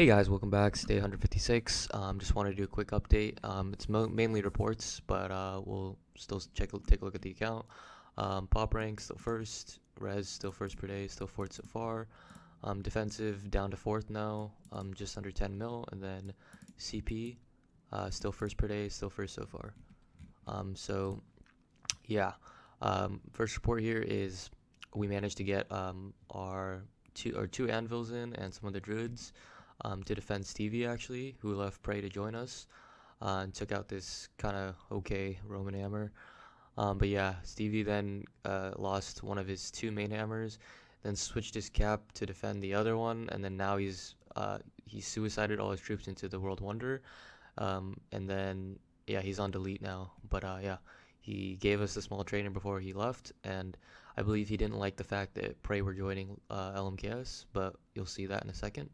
Hey guys, welcome back. It's day 156. Just wanted to do a quick update. It's mainly reports, but we'll still take a look at the account. Pop rank still first. Res still first per day, still fourth so far. Defensive down to fourth now, just under 10 mil, and then CP still first per day, still first so far. So yeah, first report here is we managed to get our two anvils in and some of the druids to defend Stevie actually, who left Prey to join us and took out this kind of okay Roman hammer. But yeah, Stevie then lost one of his two main hammers, then switched his cap to defend the other one, and then now he suicided all his troops into the World Wonder, and then yeah, he's on delete now. But yeah, he gave us a small trainer before he left, and I believe he didn't like the fact that Prey were joining LMKS, but you'll see that in a second.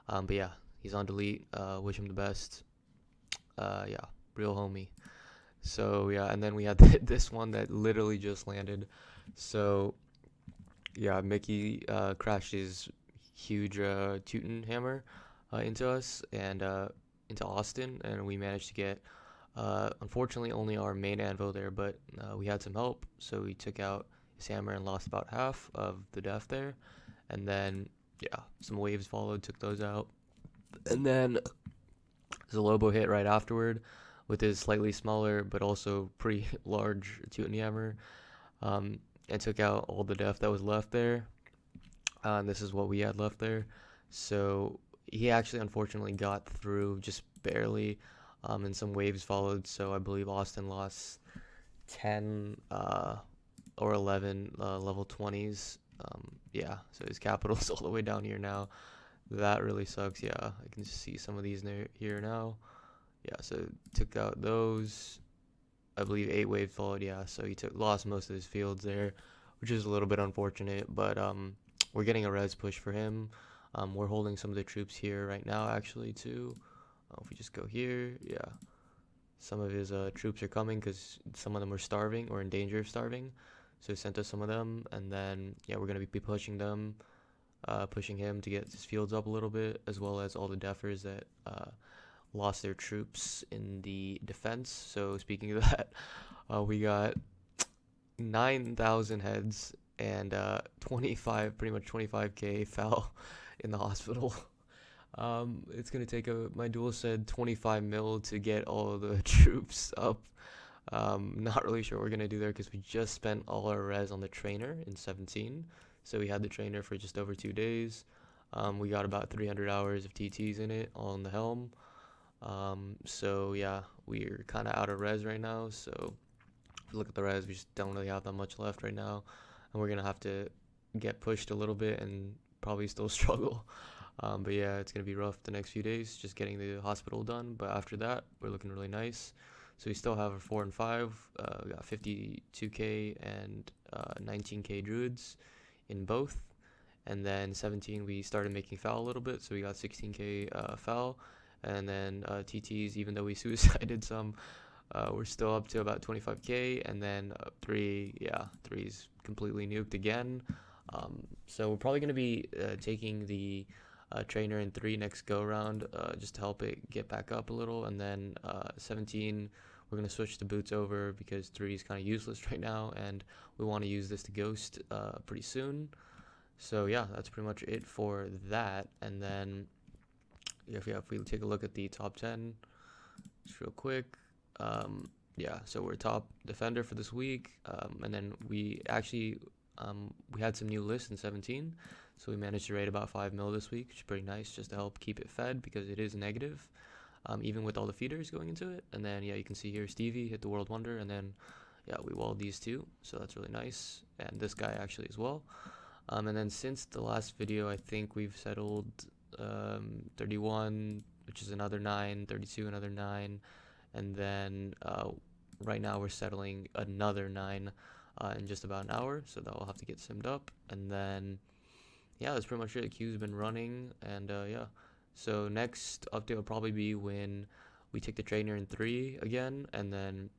But yeah, he's on delete. Wish him the best. Yeah, real homie. So yeah, and then we had this one that literally just landed. So yeah, Mickey crashed his huge Teuton hammer into us and into Austin, and we managed to get unfortunately only our main anvil there, but we had some help, so we took out his hammer and lost about half of the death there, and then yeah, some waves followed, took those out, and then Zalobo hit right afterward with his slightly smaller but also pretty large Teuton hammer, and took out all the death that was left there. And this is what we had left there. So he actually unfortunately got through just barely, and some waves followed. So I believe Austin lost 10 or 11 level 20s. Yeah, so his capital's all the way down here now. That really sucks. Yeah, I can see some of these here now. Yeah, so took out those. I believe 8 wave followed. Yeah, so he lost most of his fields there, which is a little bit unfortunate. But we're getting a res push for him. We're holding some of the troops here right now, actually, too. If we just go here, yeah, some of his troops are coming because some of them are starving or in danger of starving. So he sent us some of them, and then yeah, we're gonna be pushing them, pushing him to get his fields up a little bit, as well as all the defers that lost their troops in the defense. So speaking of that, we got 9,000 heads and 25, pretty much 25k fell in the hospital. It's gonna take my duel said 25 mil to get all the troops up. Not really sure what we're gonna do there because we just spent all our res on the trainer in 17. So we had the trainer for just over 2 days. We got about 300 hours of TTs in it on the helm. So yeah, we're kind of out of res right now. So if you look at the res, we just don't really have that much left right now, and we're gonna have to get pushed a little bit and probably still struggle. But yeah, it's gonna be rough the next few days, just getting the hospital done. But after that, we're looking really nice. So we still have our 4 and 5. We got 52k and 19k druids in both. And then 17, we started making foul a little bit, so we got 16k foul. And then TTs, even though we suicided some, we're still up to about 25k. And then 3's completely nuked again. So we're probably going to be taking the trainer in 3 next go around, just to help it get back up a little. And then 17, we're going to switch the boots over because 3 is kind of useless right now, and we want to use this to ghost pretty soon. So yeah, that's pretty much it for that. And then if we take a look at the top 10 just real quick, yeah, so we're top defender for this week, and then we actually we had some new lists in 17, so we managed to raid about 5 mil this week, which is pretty nice, just to help keep it fed because it is negative, even with all the feeders going into it. And then yeah, you can see here Stevie hit the World Wonder, and then yeah, we walled these two, so that's really nice, and this guy actually as well. And then since the last video, I think we've settled 31, which is another 9, 32, another 9, and then right now we're settling another 9 in just about an hour, so that will have to get simmed up. And then yeah, that's pretty much it. The queue's been running, and yeah, so next update will probably be when we take the trainer in 3 again, and then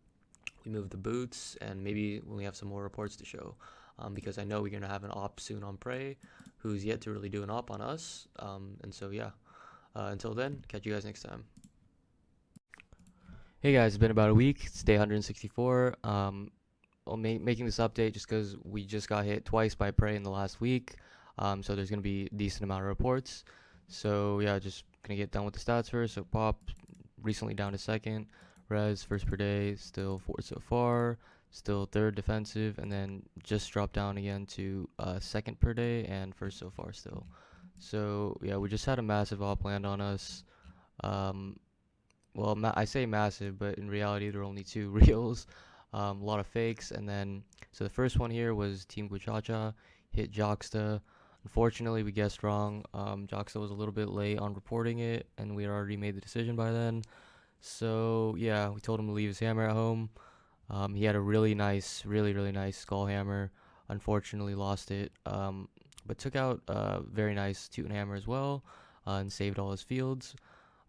we move the boots, and maybe when we have some more reports to show. Because I know we're going to have an op soon on Prey, who's yet to really do an op on us. And so, yeah, Until then, catch you guys next time. Hey guys, it's been about a week. It's day 164. Making this update just because we just got hit twice by prey in the last week. So there's gonna be a decent amount of reports. So yeah, just gonna get done with the stats first. So Pop recently down to second. Res first per day, still fourth so far. Still third defensive, and then just dropped down again to second per day and first so far still. So yeah, we just had a massive op land on us. Um, I say massive, but in reality, there are only two reals. A lot of fakes, and then so the first one here was Team Guachacha hit Joxta. Unfortunately, we guessed wrong. Joxta was a little bit late on reporting it, and we had already made the decision by then. So yeah, we told him to leave his hammer at home. He had a really nice, really nice skull hammer. Unfortunately, lost it. But took out a very nice Teuton hammer as well, and saved all his fields.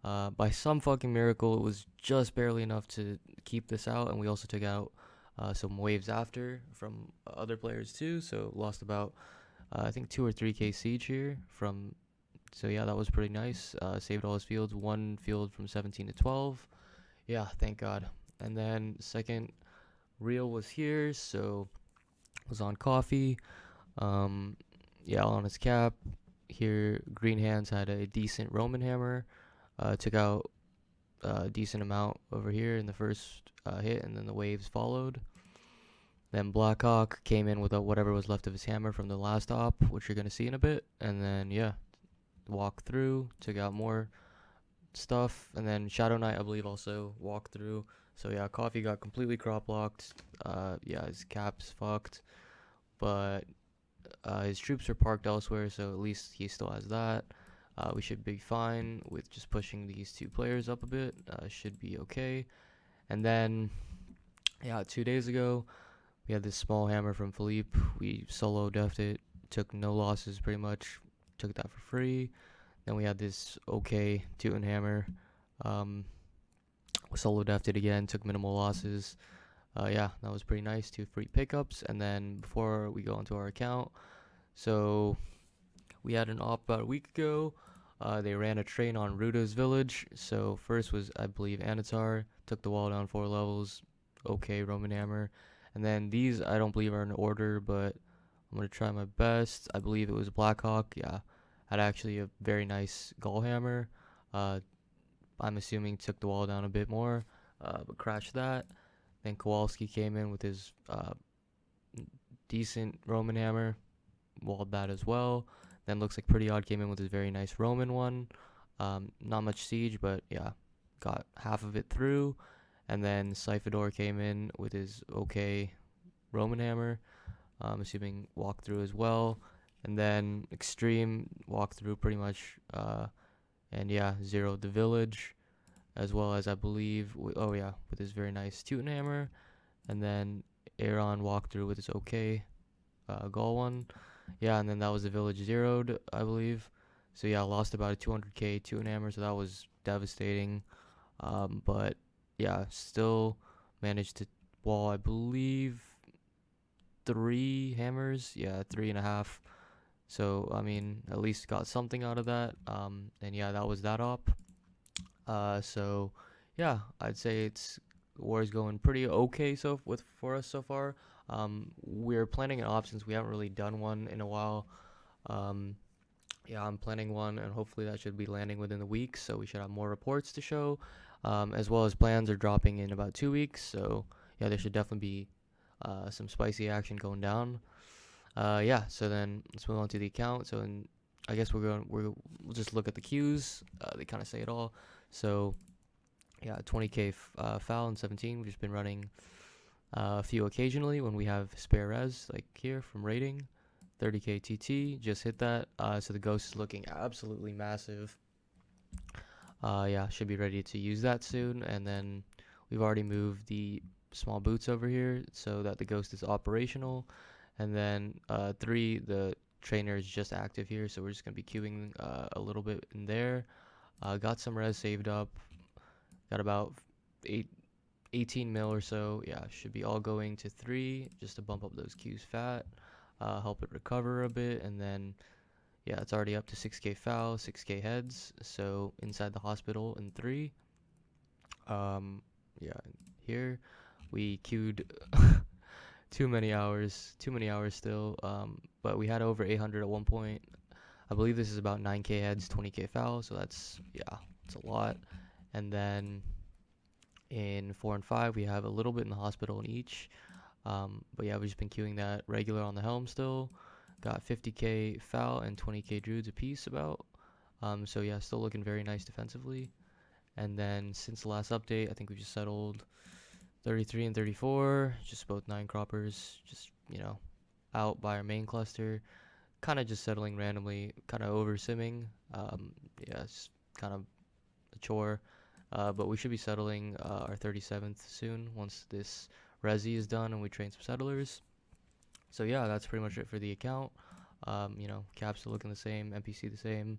By some fucking miracle, it was just barely enough to keep this out, and we also took out some waves after from other players too. So lost about I think 2 or 3k siege here from. So yeah, that was pretty nice. Saved all his fields. One field from 17 to 12. Yeah, thank God. And then second reel was here, so was on coffee. Um, yeah, on his cap. Here, Green Hands had a decent Roman hammer. Took out a decent amount over here in the first hit, and then the waves followed. Then Blackhawk came in with whatever was left of his hammer from the last op, which you're going to see in a bit. And then, yeah, walked through, took out more stuff. And then Shadow Knight, I believe, also walked through. So, yeah, Coffee got completely crop locked. Yeah, his cap's fucked. But his troops are parked elsewhere, so at least he still has that. We should be fine with just pushing these two players up a bit. Should be okay. And then, yeah, 2 days ago, we had this small hammer from Philippe. We solo defed it, took no losses pretty much, took that for free. Then we had this okay Teuton hammer. Solo defed it again, took minimal losses. Yeah, that was pretty nice. 2 free pickups. And then before we go into our account, so we had an op about a week ago. They ran a train on Ruda's village. So first was, I believe, Anatar. Took the wall down 4 levels. Okay, Roman hammer. And then these, I don't believe are in order, but I'm going to try my best. I believe it was Blackhawk. Yeah, had actually a very nice Gull hammer. I'm assuming took the wall down a bit more, but crashed that. Then Kowalski came in with his decent Roman hammer. Walled that as well. Then looks like Pretty Odd came in with his very nice Roman one. Not much siege, but yeah, got half of it through. And then Cyphador came in with his okay Roman hammer. Assuming walked through as well. And then Extreme walked through pretty much. And yeah, zeroed the village. As well as I believe, with his very nice Teuton hammer. And then Aaron walked through with his okay Gaul one. Yeah, and then that was the village zeroed, I believe. So yeah, I lost about a 200k Teuton hammer, so that was devastating. But yeah, still managed to wall, I believe, 3 hammers. Yeah, 3.5. So I mean, at least got something out of that. And yeah, that was that op. So yeah, I'd say it's war is going pretty okay for us so far. We're planning an op since we haven't really done one in a while. Yeah, I'm planning one, and hopefully that should be landing within the week. So we should have more reports to show, as well as plans are dropping in about 2 weeks. So yeah, there should definitely be some spicy action going down. Yeah, so then let's move on to the account. So I guess we'll just look at the queues. They kind of say it all. So yeah, 20k foul in 17. We've just been running a few occasionally when we have spare res, like here from rating. 30k TT, just hit that. So the ghost is looking absolutely massive. Yeah, should be ready to use that soon. And then we've already moved the small boots over here so that the ghost is operational. And then 3, the trainer is just active here, so we're just going to be queuing a little bit in there. Got some res saved up. Got about 18 mil or so. Yeah, should be all going to 3 just to bump up those queues fat. Help it recover a bit. And then, yeah, it's already up to 6K foul, 6K heads. So inside the hospital in three. Um, yeah, here we queued too many hours still. But we had over 800 at one point. I believe this is about 9K heads, 20K foul. So that's, yeah, it's a lot. And then in 4 and 5, we have a little bit in the hospital in each. But yeah, we've just been queuing that regular on the helm still. Got 50K foul and 20K druids apiece about. So yeah, still looking very nice defensively. And then since the last update, I think we just settled 33 and 34, just both 9 croppers, just, out by our main cluster. Kind of just settling randomly, kind of over simming. Yeah, it's kind of a chore. But we should be settling our 37th soon once this resi is done and we train some settlers. So yeah, that's pretty much it for the account. Caps are looking the same, NPC the same.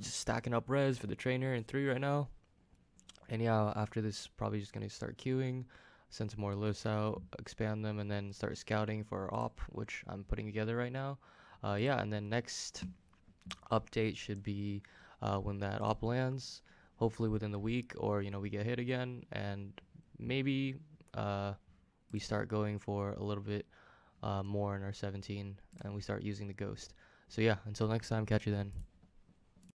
Just stacking up res for the trainer in 3 right now. And yeah, after this, probably just gonna start queuing, send some more lists out, expand them, and then start scouting for our op, which I'm putting together right now. Yeah, and then next update should be when that op lands, hopefully within the week, or we get hit again, and maybe we start going for a little bit more in our 17, and we start using the ghost. So yeah, until next time, catch you then.